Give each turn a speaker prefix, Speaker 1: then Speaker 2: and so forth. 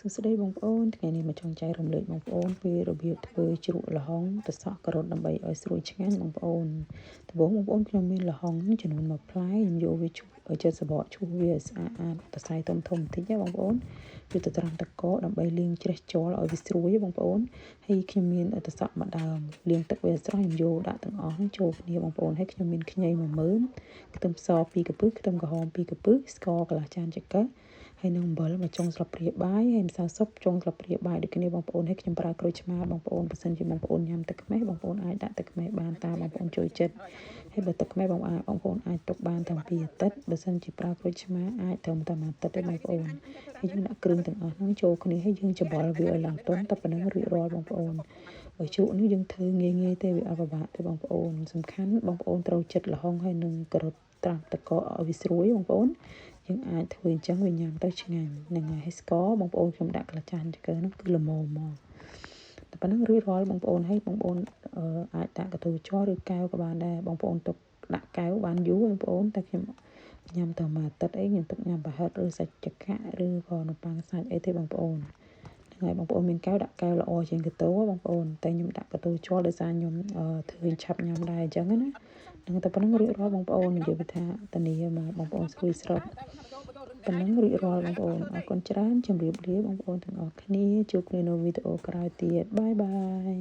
Speaker 1: សួស្តីបងប្អូនថ្ងៃនេះមកចង់ចែករំលែកបងប្អូនពីរបៀបធ្វើជ្រក់ល្ហុងទៅសក់ការ៉ុតដើម្បីឲ្យស្រួយឆ្ងាញ់បងប្អូនដំបូងបងប្អូនខ្ញុំមានល្ហុងចំនួន1ផ្លែខ្ញុំយកវាឈូសចិត្តសបកឈូសវាឲ្យស្អាតទៅសៃធំបន្តិចណាបងប្អូនយកទៅត្រាំទឹកកកដើម្បីលាងជ្រះជ័រឲ្យវាស្រួយបងប្អូនហើយខ្ញុំមានទៅសក់មួយដើមលាងទឹកវាស្រស់ខ្ញុំយកដាក់ទាំងអស់ចូលគ្នាបងប្អូនហើយខ្ញុំមានខ្ញី1មើមខ្ទឹមស2កាពឹសខ្ទឹមក្រហម2កាពឹសស្ករកន្លះចានចង្កឹះហើយនឹងអំបិលមួយចុងស្លាបព្រាបាយហើយម្សៅស៊ុបចុងស្លាបព្រាបាយដូចគ្នាបងប្អូនហើយខ្ញុំប្រើក្រូចឆ្មាបងប្អូនបើសិនជាបងប្អូនញ៉ាំទឹកខ្មេះបងប្អូនអាចដាក់ទឹកខ្មេះបានតាមបងប្អូនចូលចិត្តហើយបើទឹកខ្មេះបងប្អូនអាចទុកបានតាំងពីអាទិត្យបើសិនជាប្រើក្រូចឆ្មាអាចត្រឹមតែមួយអាទិត្យទេបងប្អូនហើយយើងដាក់គ្រឿងទាំងអស់ហ្នឹងចូលគ្នាហើយយើងច្បល់វាឲ្យឡើងទន់តែប៉ុណ្្នឹងរួចរាល់បងប្អូនហើយជ្រក់នេះយើងធ្វើងាយទេវាអត់ពិបាកទេបងប្អូនសំខាន់បងប្អូនត្រូវចិត្តល្ហុងហើយនឹងការ៉ុតត្រាំទឹកកកឲ្យវាស្រួយបងប្អូនយើងអាចធ្វើអញ្ចឹងវាញ៉ាំទៅឆ្ងាញ់ហ្នឹងហើយស្ករបងប្អូនខ្ញុំដាក់កន្លះចានចង្កឹះហ្នឹងគឺល្មមមកតែប៉ុណ្ណឹងរួចរាល់បងប្អូនហើយបងប្អូនអាចដាក់កន្ទុយជ័រឬកែវក៏បានដែរបងប្អូនទុកដាក់កែវបានយូរបងប្អូនតែខ្ញុំញ៉ាំតែមួយអាទិត្យអីខ្ញុំទុកញ៉ាំប្រហិតឬសាច់ចក្កាឬក៏នំប៉័ងសាច់អីទេបងប្អូនហ្នឹងហើយបងប្អូនមានកែវដាក់កែវល្អជាងកន្ទោបងប្អូនតែខ្ញុំដាក់កន្ទុយជ័រដោយសារខ្ញុំធ្វើឆាប់ញ៉ាំដែរអញ្ចឹងណាហ្នឹងតែប៉ុណ្ណឹងរួចរាល់បងប្អូននិយាយថាតានីមកបងប្អូនស្រួយស្រស់ប៉ុណ្ណឹងរួចរាល់បងប្អូនអរគុណច្រើនជម្រាបលាបងប្អូនទាំងអស់គ្នាជួបគ្នានៅវីដេអូក្រោយទៀតបាយបាយ